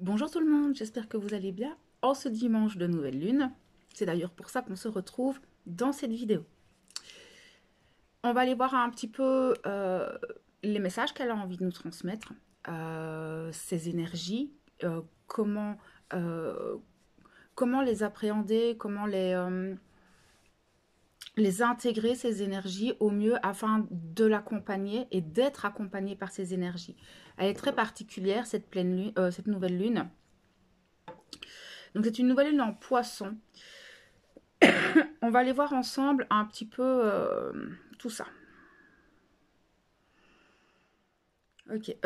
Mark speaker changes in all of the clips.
Speaker 1: Bonjour tout le monde, j'espère que vous allez bien en ce dimanche de nouvelle lune. C'est d'ailleurs pour ça qu'on se retrouve dans cette vidéo. On va aller voir un petit peu les messages qu'elle a envie de nous transmettre, ses énergies, comment, euh, comment les appréhender, comment les intégrer, ces énergies, au mieux afin de l'accompagner et d'être accompagnée par ces énergies. Elle est très particulière, cette, cette nouvelle lune. Donc c'est une nouvelle lune en poisson. On va aller voir ensemble un petit peu tout ça. Ok.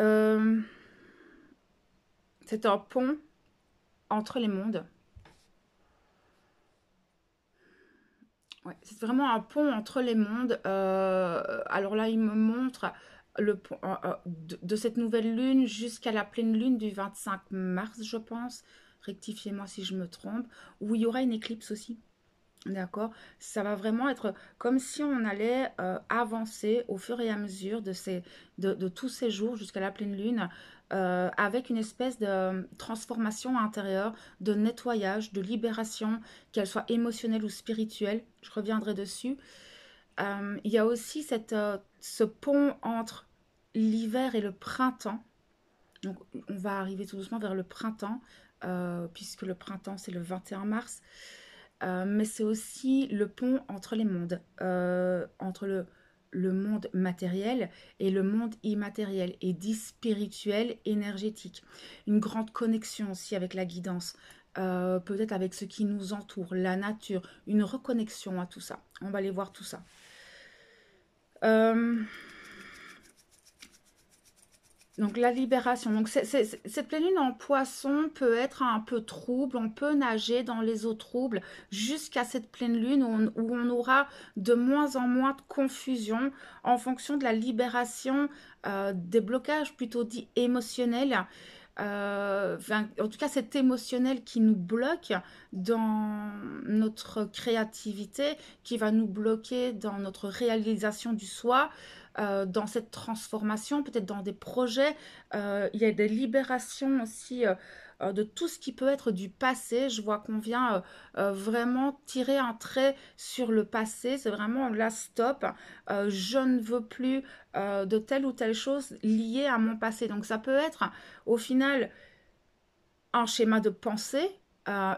Speaker 1: C'est un pont entre les mondes. Ouais, c'est vraiment un pont entre les mondes. Alors là, il me montre le pont de cette nouvelle lune jusqu'à la pleine lune du 25 mars, je pense. Rectifiez-moi si je me trompe. Où il y aura une éclipse aussi. D'accord? Ça va vraiment être comme si on allait avancer au fur et à mesure de tous ces jours jusqu'à la pleine lune, avec une espèce de transformation intérieure, de nettoyage, de libération, qu'elle soit émotionnelle ou spirituelle. Je reviendrai dessus. Il y a aussi ce pont entre l'hiver et le printemps. Donc on va arriver tout doucement vers le printemps, puisque le printemps c'est le 21 mars. Mais c'est aussi le pont entre les mondes, entre le monde matériel et le monde immatériel, et dit spirituel, énergétique. Une grande connexion aussi avec la guidance, peut-être avec ce qui nous entoure, la nature, une reconnexion à tout ça. On va aller voir tout ça. Euh, Donc la libération. Donc cette pleine lune en poisson peut être un peu trouble. On peut nager dans les eaux troubles jusqu'à cette pleine lune où on aura de moins en moins de confusion en fonction de la libération des blocages plutôt dits émotionnels. En tout cas, cet émotionnel qui nous bloque dans notre créativité, qui va nous bloquer dans notre réalisation du soi, dans cette transformation, peut-être dans des projets. Il y a des libérations aussi de tout ce qui peut être du passé. Je vois qu'on vient vraiment tirer un trait sur le passé. C'est vraiment là, stop. Je ne veux plus de telle ou telle chose liée à mon passé. Donc ça peut être au final un schéma de pensée,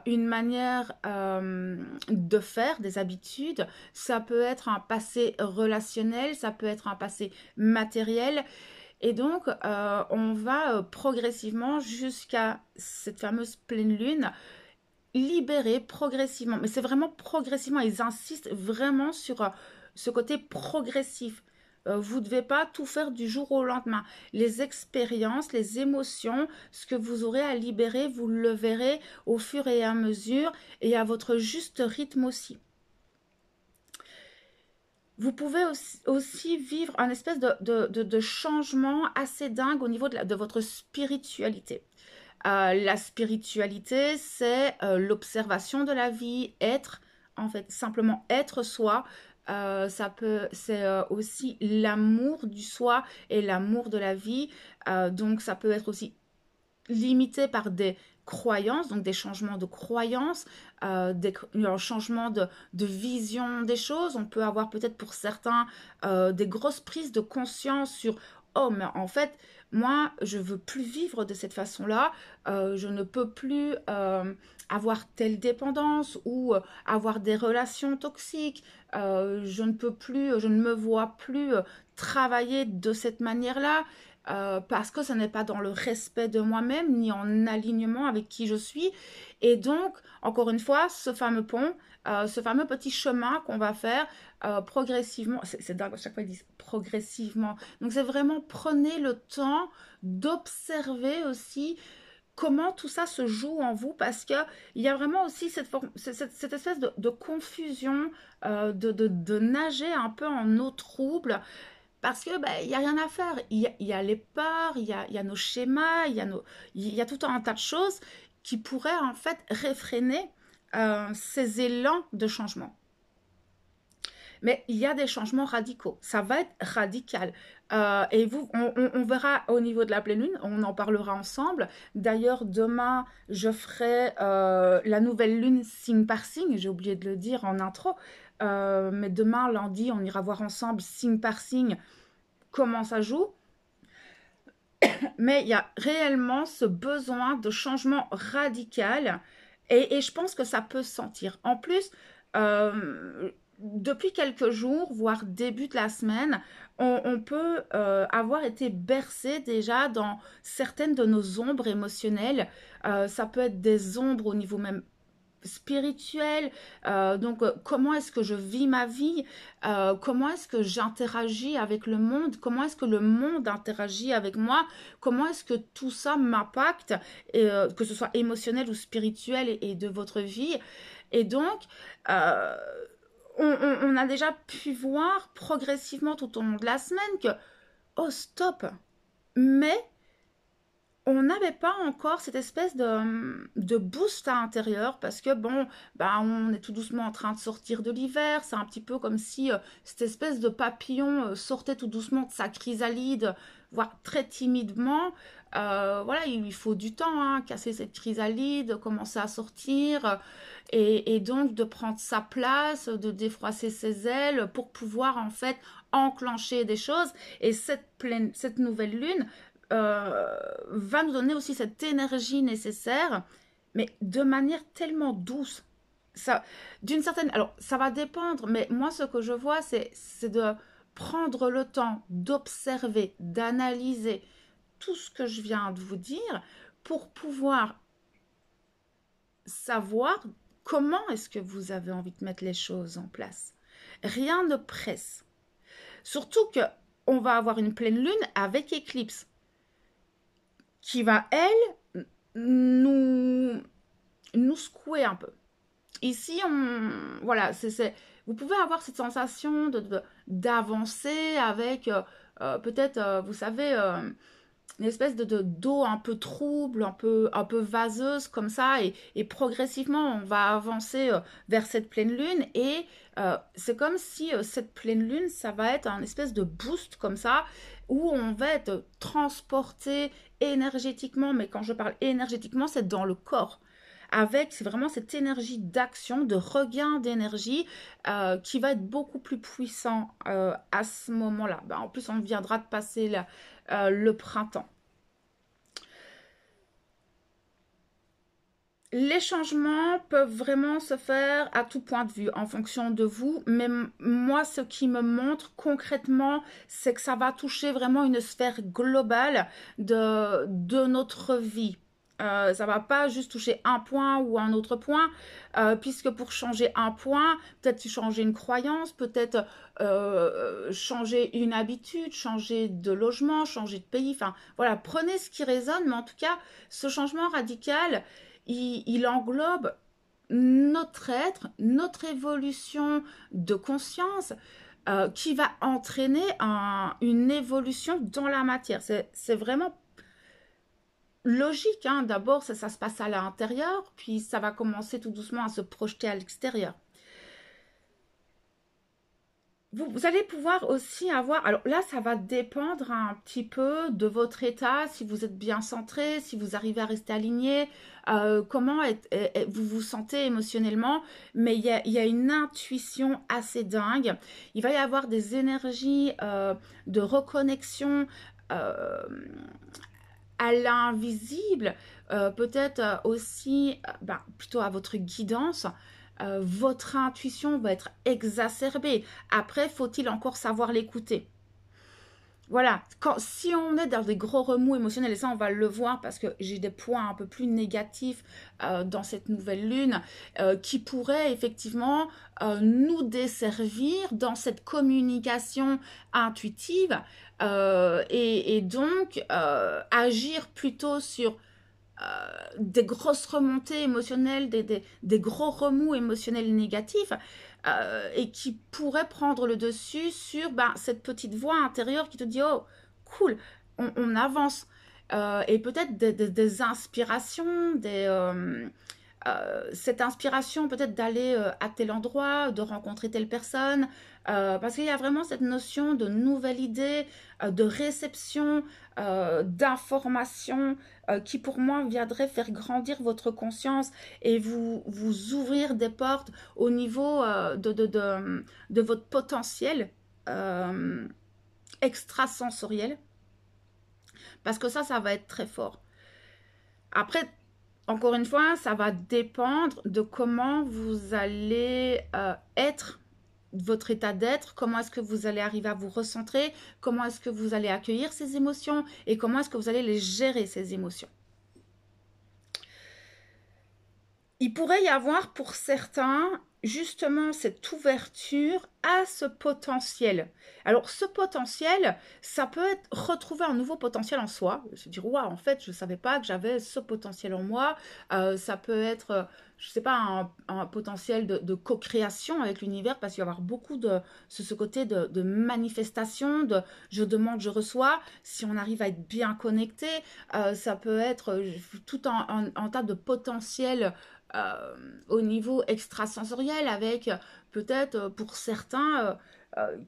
Speaker 1: une manière de faire, des habitudes. Ça peut être un passé relationnel, ça peut être un passé matériel. Et donc, on va progressivement jusqu'à cette fameuse pleine lune, libérer progressivement. Mais c'est vraiment progressivement. Ils insistent vraiment sur ce côté progressif. Vous ne devez pas tout faire du jour au lendemain. Les expériences, les émotions, ce que vous aurez à libérer, vous le verrez au fur et à mesure et à votre juste rythme aussi. Vous pouvez aussi vivre un espèce de changement assez dingue au niveau de votre spiritualité. La spiritualité, c'est l'observation de la vie, être, en fait, simplement être soi. C'est aussi l'amour du soi et l'amour de la vie. Donc, ça peut être aussi limité par des croyances, donc des changements de croyances, un changement de vision des choses. On peut avoir peut-être pour certains des grosses prises de conscience sur oh mais en fait moi je veux plus vivre de cette façon-là, je ne peux plus avoir telle dépendance ou avoir des relations toxiques, je ne peux plus, je ne me vois plus travailler de cette manière-là, parce que ce n'est pas dans le respect de moi-même ni en alignement avec qui je suis. Et donc, encore une fois, ce fameux pont, ce fameux petit chemin qu'on va faire progressivement, c'est dingue, à chaque fois ils disent progressivement. Donc c'est vraiment prenez le temps d'observer aussi comment tout ça se joue en vous, parce qu'il y a vraiment aussi cette espèce de confusion, de nager un peu en eau trouble, parce que il y a rien à faire. Il y a les peurs, il y a nos schémas, il y a tout un tas de choses qui pourraient en fait réfréner ces élans de changement. mais il y a des changements radicaux. Ça va être radical. Et on verra au niveau de la pleine lune, on en parlera ensemble. D'ailleurs, demain, je ferai la nouvelle lune signe par signe. J'ai oublié de le dire en intro. Mais demain, lundi, on ira voir ensemble signe par signe comment ça joue. Mais il y a réellement ce besoin de changement radical et je pense que ça peut se sentir. En plus, depuis quelques jours, voire début de la semaine, on peut avoir été bercé déjà dans certaines de nos ombres émotionnelles. Ça peut être des ombres au niveau même spirituel, comment est-ce que je vis ma vie, comment est-ce que j'interagis avec le monde, comment est-ce que le monde interagit avec moi, comment est-ce que tout ça m'impacte, que ce soit émotionnel ou spirituel et de votre vie. Et donc, euh, on a déjà pu voir progressivement tout au long de la semaine que, oh stop, mais on n'avait pas encore cette espèce de boost à l'intérieur parce que bon, bah, on est tout doucement en train de sortir de l'hiver. C'est un petit peu comme si cette espèce de papillon sortait tout doucement de sa chrysalide, voire très timidement. Voilà, il lui faut du temps, hein, casser cette chrysalide, commencer à sortir et donc de prendre sa place, de défroisser ses ailes pour pouvoir en fait enclencher des choses. Et cette nouvelle lune va nous donner aussi cette énergie nécessaire, mais de manière tellement douce. Ça, d'une certaine, alors ça va dépendre, mais moi ce que je vois, c'est de prendre le temps d'observer, d'analyser tout ce que je viens de vous dire pour pouvoir savoir comment est-ce que vous avez envie de mettre les choses en place. Rien ne presse. Surtout que on va avoir une pleine lune avec éclipse qui va, elle, nous secouer un peu. Ici, voilà, vous pouvez avoir cette sensation d'avancer avec peut-être, vous savez, une espèce d'eau un peu trouble, un peu vaseuse comme ça, et progressivement, on va avancer vers cette pleine lune, et c'est comme si cette pleine lune, ça va être un espèce de boost comme ça, où on va être transporté énergétiquement, mais quand je parle énergétiquement, c'est dans le corps. C'est vraiment cette énergie d'action, de regain d'énergie qui va être beaucoup plus puissant à ce moment-là. Ben, en plus, on viendra de passer le printemps. Les changements peuvent vraiment se faire à tout point de vue, en fonction de vous, mais moi, ce qui me montre concrètement, c'est que ça va toucher vraiment une sphère globale de notre vie. Ça va pas juste toucher un point ou un autre point, puisque pour changer un point, peut-être changer une croyance, peut-être changer une habitude, changer de logement, changer de pays, enfin voilà, prenez ce qui résonne, mais en tout cas, ce changement radical, il englobe notre être, notre évolution de conscience, qui va entraîner une évolution dans la matière. C'est vraiment logique, hein. D'abord, ça se passe à l'intérieur, puis ça va commencer tout doucement à se projeter à l'extérieur. Vous allez pouvoir aussi avoir, alors là, ça va dépendre un petit peu de votre état, si vous êtes bien centré, si vous arrivez à rester aligné, comment vous vous sentez émotionnellement, mais il y a une intuition assez dingue. Il va y avoir des énergies de reconnexion à l'invisible, peut-être aussi plutôt à votre guidance. Votre intuition va être exacerbée. Après, faut-il encore savoir l'écouter? Voilà, si on est dans des gros remous émotionnels, et ça on va le voir parce que j'ai des points un peu plus négatifs dans cette nouvelle lune qui pourraient effectivement nous desservir dans cette communication intuitive et donc agir plutôt sur des grosses remontées émotionnelles, des gros remous émotionnels négatifs et qui pourraient prendre le dessus sur cette petite voix intérieure qui te dit oh cool, on avance et peut-être des inspirations, cette inspiration peut-être d'aller à tel endroit, de rencontrer telle personne, parce qu'il y a vraiment cette notion de nouvelle idée, de réception, d'information, qui pour moi viendrait faire grandir votre conscience et vous ouvrir des portes au niveau de votre potentiel euh, extrasensoriel, parce que ça va être très fort. Après, encore une fois, ça va dépendre de comment vous allez être, votre état d'être, comment est-ce que vous allez arriver à vous recentrer, comment est-ce que vous allez accueillir ces émotions et comment est-ce que vous allez les gérer, ces émotions. Il pourrait y avoir pour certains justement cette ouverture à ce potentiel. Alors ce potentiel, ça peut être retrouver un nouveau potentiel en soi, se dire waouh, en fait je ne savais pas que j'avais ce potentiel en moi. Ça peut être, je ne sais pas, un potentiel de co-création avec l'univers, parce qu'il va y avoir beaucoup de ce côté de manifestation, de je demande, je reçois. Si on arrive à être bien connecté, ça peut être tout un tas de potentiel au niveau extrasensoriel, avec peut-être pour certains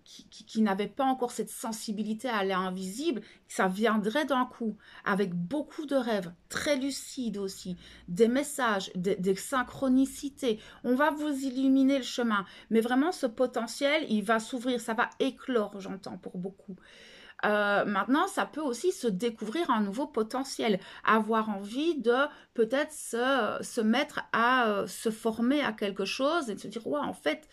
Speaker 1: qui n'avaient pas encore cette sensibilité à l'invisible, ça viendrait d'un coup, avec beaucoup de rêves, très lucides aussi, des messages, des synchronicités. On va vous illuminer le chemin, mais vraiment ce potentiel, il va s'ouvrir, ça va éclore, j'entends, pour beaucoup. Maintenant, ça peut aussi se découvrir un nouveau potentiel, avoir envie de peut-être se mettre à se former à quelque chose et de se dire, ouais, en fait,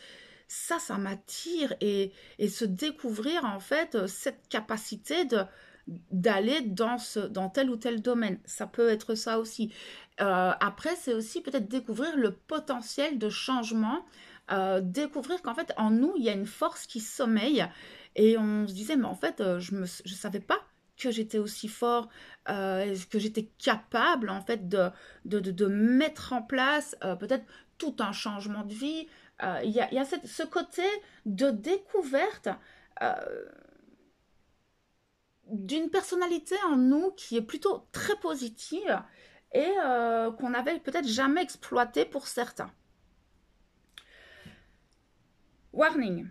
Speaker 1: ça m'attire, et se découvrir en fait cette capacité d'aller dans tel ou tel domaine. Ça peut être ça aussi. Après, c'est aussi peut-être découvrir le potentiel de changement, découvrir qu'en fait, en nous, il y a une force qui sommeille, et on se disait, mais en fait, je savais pas que j'étais aussi fort, que j'étais capable en fait de mettre en place peut-être tout un changement de vie. Il y a ce côté de découverte euh, d'une personnalité en nous qui est plutôt très positive, et qu'on n'avait peut-être jamais exploité pour certains. Warning.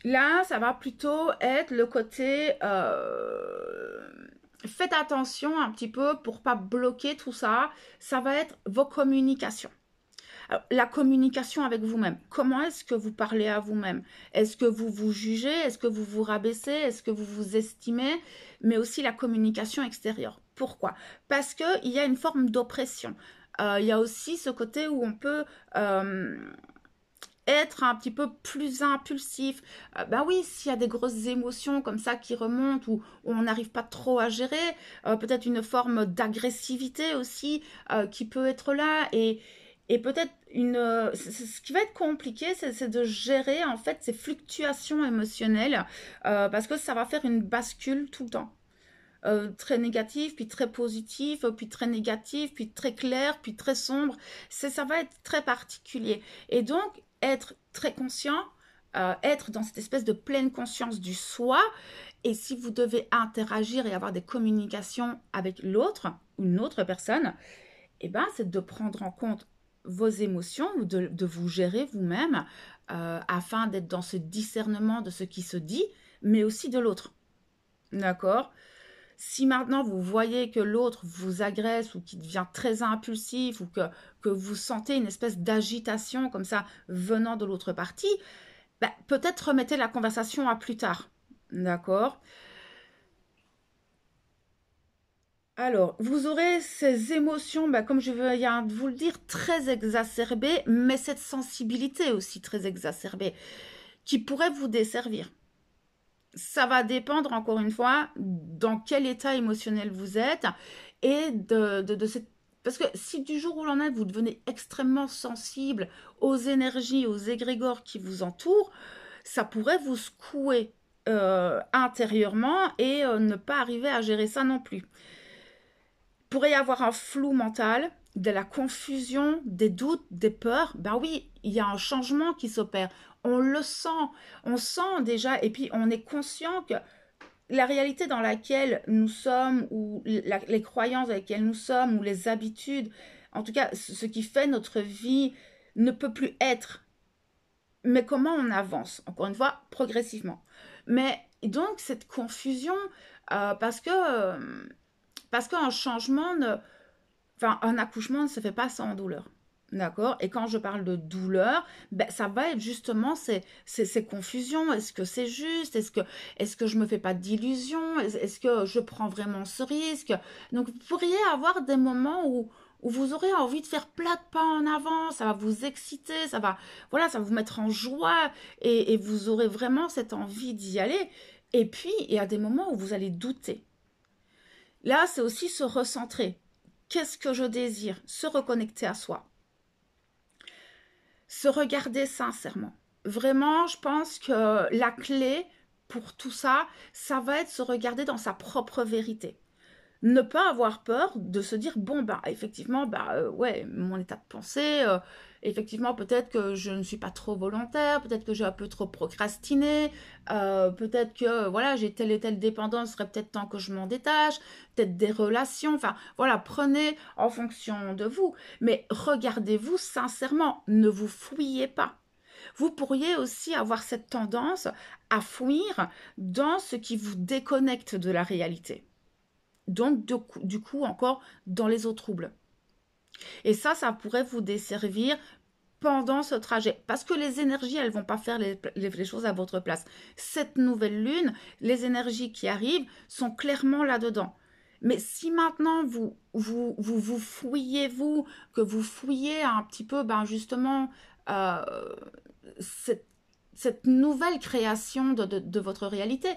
Speaker 1: Là, ça va plutôt être le côté faites attention un petit peu pour pas bloquer tout ça. Ça va être vos communications. Alors, la communication avec vous-même. Comment est-ce que vous parlez à vous-même? Est-ce que vous vous jugez? Est-ce que vous vous rabaissez? Est-ce que vous vous estimez? Mais aussi la communication extérieure. Pourquoi? Parce qu'il y a une forme d'oppression. Il y a aussi ce côté où on peut être un petit peu plus impulsif. Ben oui, s'il y a des grosses émotions comme ça qui remontent, ou on n'arrive pas trop à gérer, peut-être une forme d'agressivité aussi qui peut être là, et peut-être ce qui va être compliqué, c'est de gérer en fait ces fluctuations émotionnelles, parce que ça va faire une bascule tout le temps. Très négatif, puis très positif, puis très négatif, puis très clair, puis très sombre. Ça va être très particulier. Et donc, être très conscient, être dans cette espèce de pleine conscience du soi, et si vous devez interagir et avoir des communications avec l'autre, ou une autre personne, eh ben, c'est de prendre en compte vos émotions, ou de vous gérer vous-même, afin d'être dans ce discernement de ce qui se dit, mais aussi de l'autre. D'accord? Si maintenant vous voyez que l'autre vous agresse, ou qui devient très impulsif, ou que vous sentez une espèce d'agitation comme ça venant de l'autre partie, ben, peut-être remettez la conversation à plus tard. D'accord? Alors, vous aurez ces émotions, ben, comme je viens de vous le dire, très exacerbées, mais cette sensibilité aussi très exacerbée, qui pourrait vous desservir. Ça va dépendre, encore une fois, dans quel état émotionnel vous êtes, et de cette... Parce que si du jour au lendemain, vous devenez extrêmement sensible aux énergies, aux égrégores qui vous entourent, ça pourrait vous secouer intérieurement, et ne pas arriver à gérer ça non plus. Il pourrait y avoir un flou mental, de la confusion, des doutes, des peurs. Ben oui, il y a un changement qui s'opère. On le sent, on sent déjà, et puis on est conscient que la réalité dans laquelle nous sommes, ou les croyances avec lesquelles nous sommes, ou les habitudes, en tout cas, ce qui fait notre vie ne peut plus être. Mais comment on avance? Encore une fois, progressivement. Mais donc, cette confusion, parce qu'un changement, enfin, un accouchement ne se fait pas sans douleur. D'accord? Et quand je parle de douleur, ben, ça va être justement ces confusions. Est-ce que c'est juste? Est-ce que je me fais pas d'illusions? Est-ce que je prends vraiment ce risque? Donc, vous pourriez avoir des moments où vous aurez envie de faire plein de pas en avant, ça va vous exciter, voilà, ça va vous mettre en joie et vous aurez vraiment cette envie d'y aller. Et puis, il y a des moments où vous allez douter. Là, c'est aussi se recentrer. Qu'est-ce que je désire? Se reconnecter à soi. Se regarder sincèrement. Vraiment, je pense que la clé pour tout ça, ça va être se regarder dans sa propre vérité. Ne pas avoir peur de se dire, bon, bah, effectivement, ouais, mon état de pensée, effectivement, peut-être que je ne suis pas trop volontaire, peut-être que j'ai un peu trop procrastiné, peut-être que, voilà, j'ai telle et telle dépendance, il serait peut-être temps que je m'en détache, peut-être des relations, enfin, voilà, prenez en fonction de vous, mais regardez-vous sincèrement, ne vous fouillez pas. Vous pourriez aussi avoir cette tendance à fuir dans ce qui vous déconnecte de la réalité. Donc, du coup, encore dans les eaux troubles. Et ça pourrait vous desservir pendant ce trajet. Parce que les énergies, elles vont pas faire les choses à votre place. Cette nouvelle lune, les énergies qui arrivent sont clairement là-dedans. Mais si maintenant vous fouillez, que vous fouillez un petit peu, ben justement, euh, cette, cette nouvelle création de votre réalité,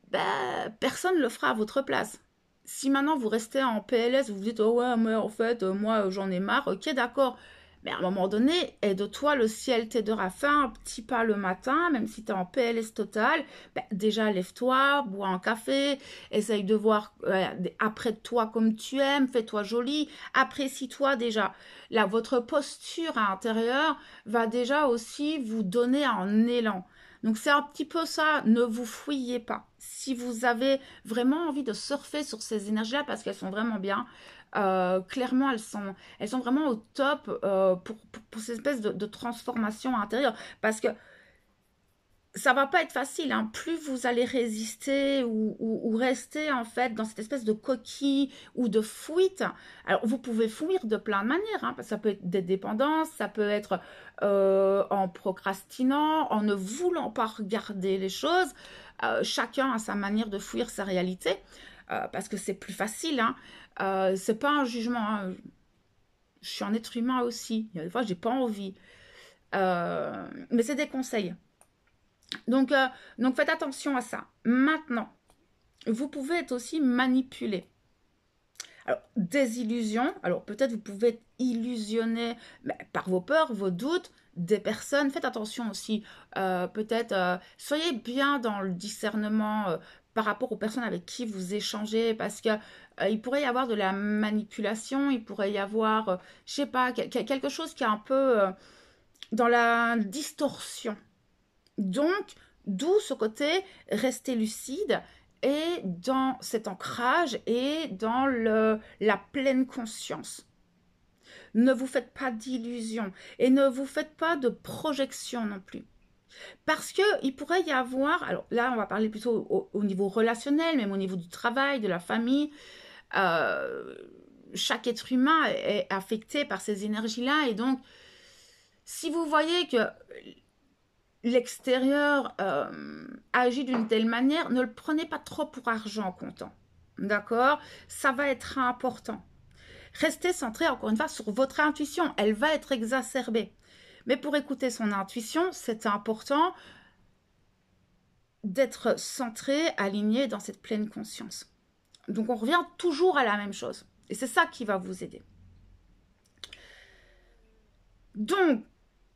Speaker 1: ben, personne ne le fera à votre place. Si maintenant vous restez en PLS, vous vous dites, oh ouais, mais en fait, moi j'en ai marre, ok, d'accord. Mais à un moment donné, aide-toi, le ciel t'aidera. Fais un petit pas le matin, même si tu es en PLS total. Ben, déjà, lève-toi, bois un café, essaye de voir après de toi comme tu aimes, fais-toi jolie, apprécie-toi déjà. Là, votre posture à l'intérieur va déjà aussi vous donner un élan. Donc c'est un petit peu ça, ne vous fouillez pas. Si vous avez vraiment envie de surfer sur ces énergies-là, parce qu'elles sont vraiment bien, clairement elles sont vraiment au top pour cette espèce de transformation intérieure. Parce que ça va pas être facile, hein. Plus vous allez résister ou rester en fait dans cette espèce de coquille ou de fuite. Alors vous pouvez fuir de plein de manières, hein, parce que ça peut être des dépendances, ça peut être en procrastinant, en ne voulant pas regarder les choses. Chacun a sa manière de fuir sa réalité, parce que c'est plus facile. Hein. C'est pas un jugement. Hein. Je suis un être humain aussi. Il y a des fois j'ai pas envie, mais c'est des conseils. Donc, faites attention à ça. Maintenant, vous pouvez être aussi manipulé. Alors, des illusions. Alors, peut-être vous pouvez être illusionné par vos peurs, vos doutes, des personnes. Faites attention aussi. Peut-être, soyez bien dans le discernement par rapport aux personnes avec qui vous échangez, parce que il pourrait y avoir de la manipulation, il pourrait y avoir, je sais pas, quelque chose qui est un peu dans la distorsion. Donc, d'où ce côté rester lucide et dans cet ancrage et dans la pleine conscience. Ne vous faites pas d'illusions et ne vous faites pas de projections non plus. Parce qu'il pourrait y avoir, alors là on va parler plutôt au niveau relationnel, même au niveau du travail, de la famille, chaque être humain est affecté par ces énergies-là et donc si vous voyez que l'extérieur agit d'une telle manière, ne le prenez pas trop pour argent comptant. D'accord? Ça va être important. Restez centré, encore une fois, sur votre intuition. Elle va être exacerbée. Mais pour écouter son intuition, c'est important d'être centré, aligné dans cette pleine conscience. Donc on revient toujours à la même chose. Et c'est ça qui va vous aider. Donc,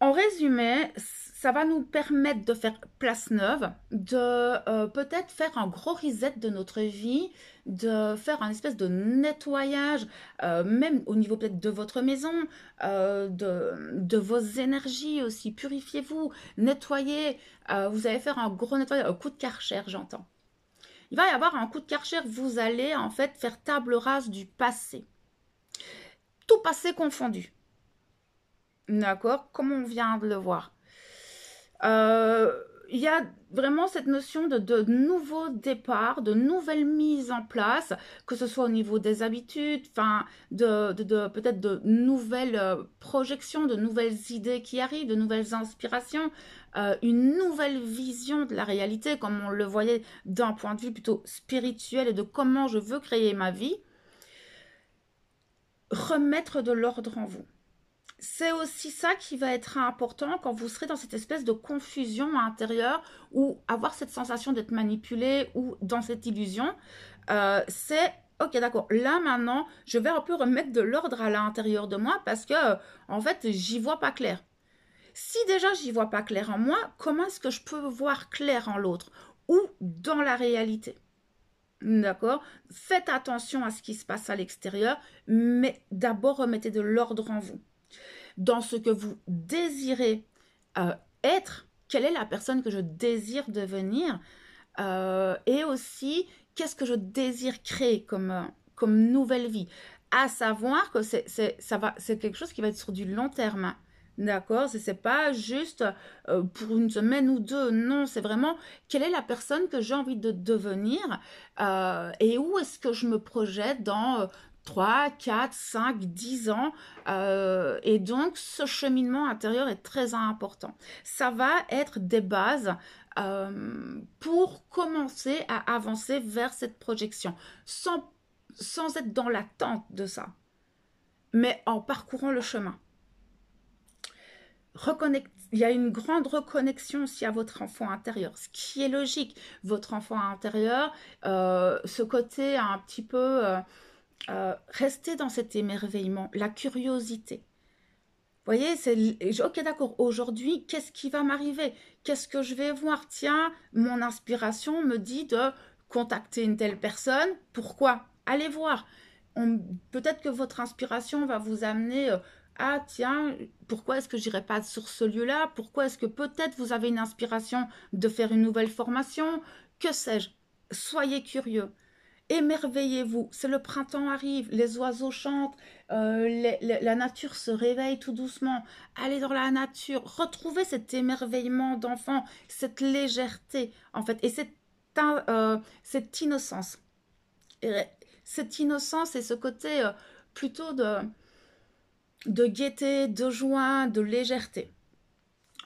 Speaker 1: en résumé, ça va nous permettre de faire place neuve, de peut-être faire un gros reset de notre vie, de faire un espèce de nettoyage, même au niveau peut-être de votre maison, de vos énergies aussi. Purifiez-vous, nettoyez. Vous allez faire un gros nettoyage, un coup de Karcher, j'entends. Il va y avoir un coup de Karcher, vous allez en fait faire table rase du passé. tout passé confondu. D'accord? Comme on vient de le voir. Il y a vraiment cette notion de nouveau départ, de nouvelles mises en place, que ce soit au niveau des habitudes, enfin, peut-être de nouvelles projections, de nouvelles idées qui arrivent, de nouvelles inspirations, une nouvelle vision de la réalité, comme on le voyait d'un point de vue plutôt spirituel et de comment je veux créer ma vie. Remettre de l'ordre en vous. C'est aussi ça qui va être important quand vous serez dans cette espèce de confusion intérieure ou avoir cette sensation d'être manipulé ou dans cette illusion. C'est ok, d'accord, là maintenant, je vais un peu remettre de l'ordre à l'intérieur de moi parce que, en fait, j'y vois pas clair. Si déjà j'y vois pas clair en moi, comment est-ce que je peux voir clair en l'autre ou dans la réalité? D'accord? Faites attention à ce qui se passe à l'extérieur, mais d'abord remettez de l'ordre en vous dans ce que vous désirez être, quelle est la personne que je désire devenir, et aussi qu'est-ce que je désire créer comme nouvelle vie. À savoir que c'est quelque chose qui va être sur du long terme. D'accord? C'est pas juste pour une semaine ou deux. Non, c'est vraiment quelle est la personne que j'ai envie de devenir et où est-ce que je me projette dans 3, 4, 5, 10 ans. Et donc, ce cheminement intérieur est très important. Ça va être des bases pour commencer à avancer vers cette projection, sans être dans l'attente de ça, mais en parcourant le chemin. Il y a une grande reconnexion aussi à votre enfant intérieur, ce qui est logique. Votre enfant intérieur, ce côté un petit peu... rester dans cet émerveillement, la curiosité. Vous voyez, ok, d'accord, aujourd'hui, qu'est-ce qui va m'arriver? Qu'est-ce que je vais voir? Tiens, mon inspiration me dit de contacter une telle personne. Pourquoi? Allez voir. Peut-être que votre inspiration va vous amener ah tiens, pourquoi est-ce que j'irai pas sur ce lieu-là? Pourquoi est-ce que peut-être vous avez une inspiration de faire une nouvelle formation? Que sais-je? Soyez curieux. Émerveillez-vous, c'est le printemps arrive, les oiseaux chantent, la nature se réveille tout doucement. Allez dans la nature, retrouvez cet émerveillement d'enfant, cette légèreté en fait, et cette innocence. Et cette innocence et ce côté plutôt de gaieté, de joie, de légèreté.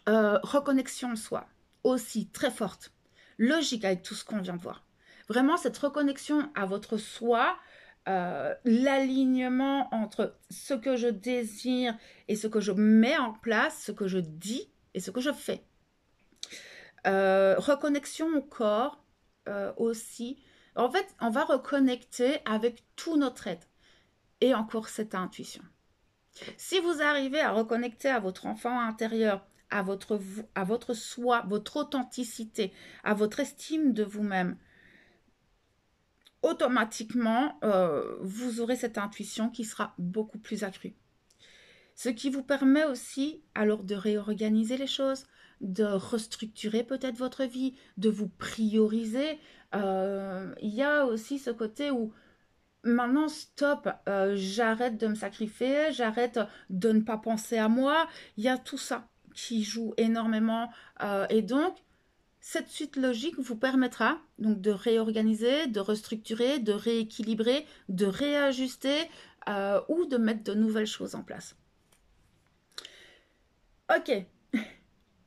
Speaker 1: Reconnexion en soi, aussi très forte, logique avec tout ce qu'on vient de voir. Vraiment, cette reconnexion à votre soi, l'alignement entre ce que je désire et ce que je mets en place, ce que je dis et ce que je fais. Reconnexion au corps aussi. En fait, on va reconnecter avec tout notre être et encore cette intuition. Si vous arrivez à reconnecter à votre enfant intérieur, à votre soi, votre authenticité, à votre estime de vous-même, automatiquement, vous aurez cette intuition qui sera beaucoup plus accrue. Ce qui vous permet aussi alors de réorganiser les choses, de restructurer peut-être votre vie, de vous prioriser. Il y a aussi ce côté où maintenant, stop, j'arrête de me sacrifier, j'arrête de ne pas penser à moi. Il y a tout ça qui joue énormément. Et donc, cette suite logique vous permettra donc de réorganiser, de restructurer, de rééquilibrer, de réajuster ou de mettre de nouvelles choses en place. Ok,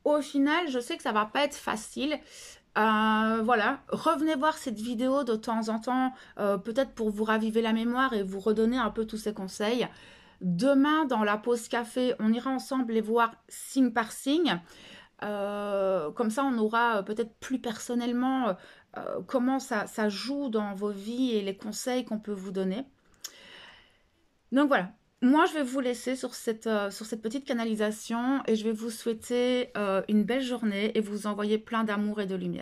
Speaker 1: au final, je sais que ça va pas être facile. Voilà, revenez voir cette vidéo de temps en temps, peut-être pour vous raviver la mémoire et vous redonner un peu tous ces conseils. Demain, dans la pause café, on ira ensemble les voir signe par signe. Comme ça, on aura peut-être plus personnellement comment ça joue dans vos vies et les conseils qu'on peut vous donner. Donc voilà, moi je vais vous laisser sur cette petite canalisation et je vais vous souhaiter une belle journée et vous envoyer plein d'amour et de lumière.